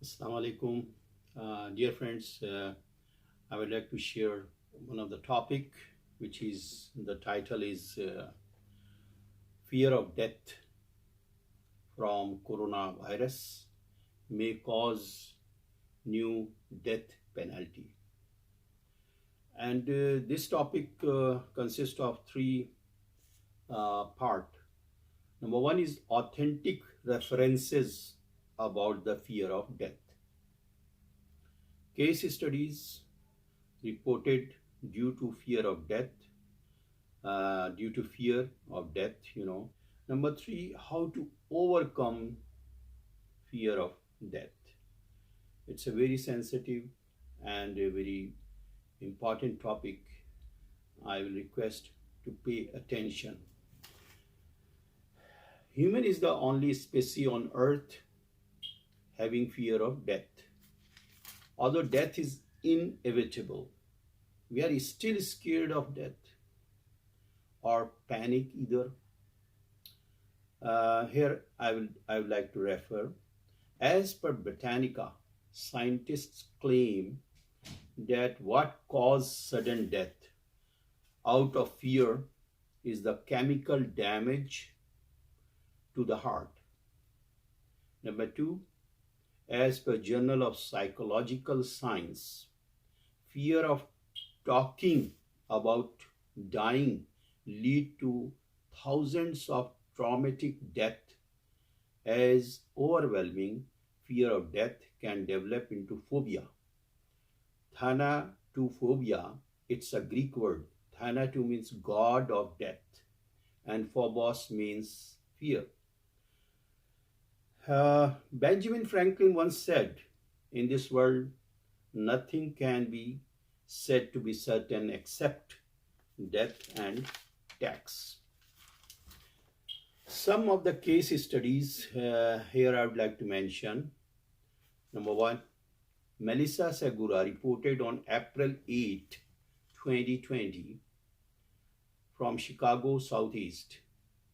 Assalamu alaikum. Dear friends, I would like to share one of the topic, which is the title is fear of death from coronavirus may cause new death penalty. And this topic consists of three part. Number one is authentic references about the fear of death. Case studies reported due to fear of death, due to fear of death. Number three, how to overcome fear of death. It's a very sensitive and a very important topic. I will request to pay attention. Human is the only species on earth having fear of death. Although death is inevitable, we are still scared of death or panic either. Here I would like to refer. As per Britannica, scientists claim that what caused sudden death out of fear is the chemical damage to the heart. Number two, as per Journal of Psychological Science, fear of talking about dying lead to thousands of traumatic death, as overwhelming fear of death can develop into phobia. Thanatophobia, it's a Greek word. Thanato means god of death and phobos means fear. Benjamin Franklin once said, in this world, nothing can be said to be certain except death and tax. Some of the case studies here I would like to mention. Number one, Melissa Segura reported on April 8, 2020 from Chicago Southeast.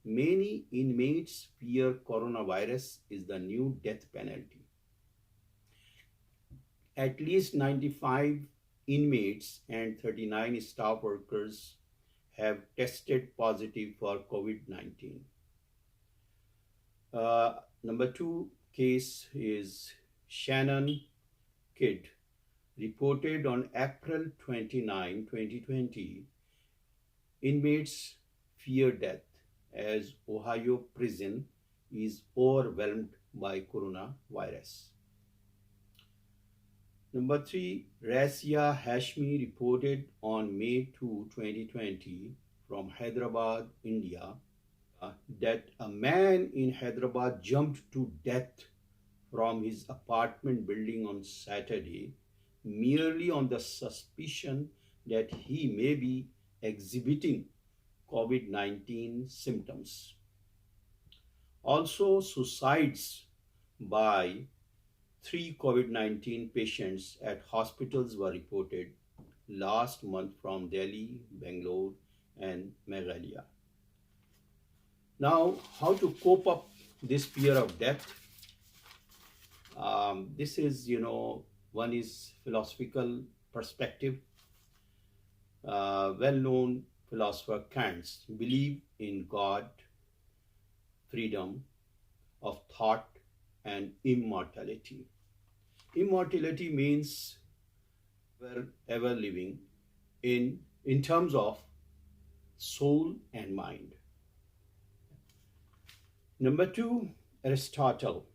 Many inmates fear coronavirus is the new death penalty. At least 95 inmates and 39 staff workers have tested positive for COVID-19. Number two case is Shannon Kidd, reported on April 29, 2020. Inmates fear death as Ohio prison is overwhelmed by coronavirus. Number three, Razia Hashmi reported on May 2, 2020 from Hyderabad, India, that a man in Hyderabad jumped to death from his apartment building on Saturday merely on the suspicion that he may be exhibiting COVID-19 symptoms. Also, suicides by 3 COVID-19 patients at hospitals were reported last month from Delhi, Bangalore, and Meghalaya. Now, how to cope up this fear of death? This is, one is philosophical perspective. Well-known philosopher Kant believed in God, freedom of thought, and immortality. Immortality means ever living in terms of soul and mind. Number two, Aristotle.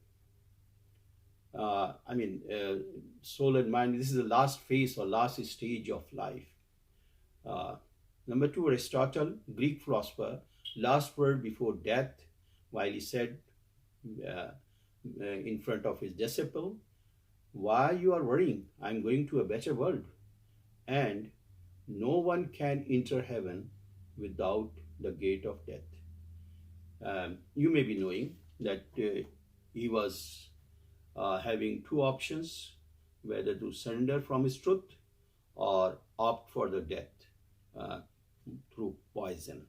Soul and mind, this is the last phase or last stage of life. Number two, Aristotle, Greek philosopher, last word before death, while he said in front of his disciple, why you are worrying? I'm going to a better world. And no one can enter heaven without the gate of death. You may be knowing that he was having two options, whether to surrender from his truth or opt for the death through poison.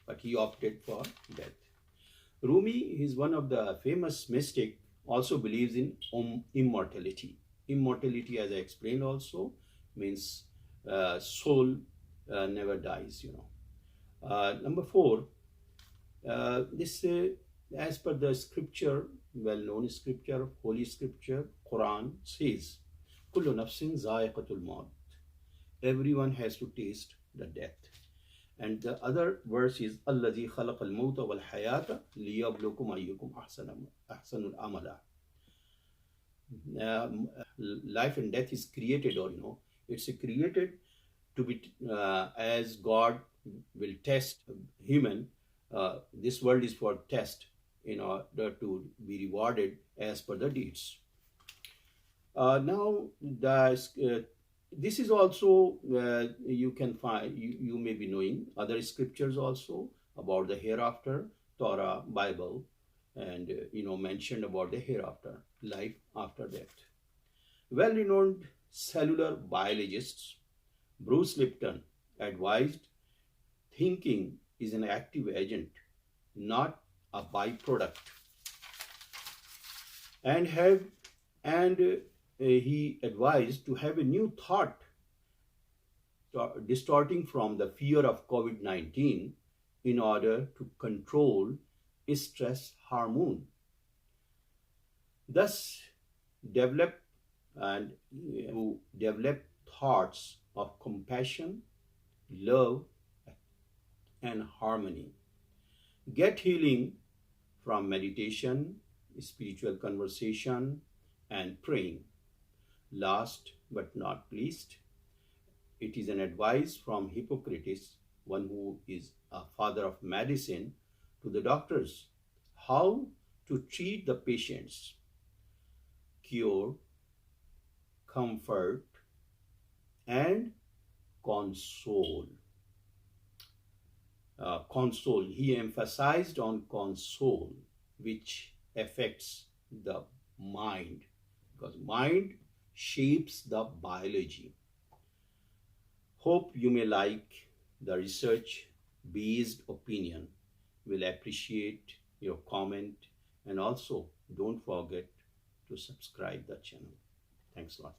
But he opted for death. Rumi is one of the famous mystic also believes in immortality. Immortality, as I explained, also means soul never dies. Number four, this as per the scripture, well-known scripture, holy scripture, Quran says, "Kullu nafsin zaiqatul maut." Everyone has to taste the death. And the other verse is "Allazi khalaqal mauta wal hayata liyabluwakum ayyukum ahsanul amala." Life and death is created, or it's created to be as God will test human. This world is for test in order to be rewarded as per the deeds. Now, this is also you can find, you may be knowing other scriptures also about the hereafter, Torah, Bible, and mentioned about the hereafter, life after death. Well-renowned cellular biologists Bruce Lipton advised thinking is an active agent, not a byproduct, and he advised to have a new thought distorting from the fear of COVID-19 in order to control stress hormone. Thus, develop thoughts of compassion, love, and harmony. Get healing from meditation, spiritual conversation, and praying. Last but not least, it is an advice from Hippocrates, one who is a father of medicine, to the doctors how to treat the patients: cure, comfort, and console. Console, he emphasized on console, which affects the mind, because mind shapes the biology. Hope you may like the research based opinion. Will appreciate your comment, and also don't forget to subscribe the channel. Thanks a lot.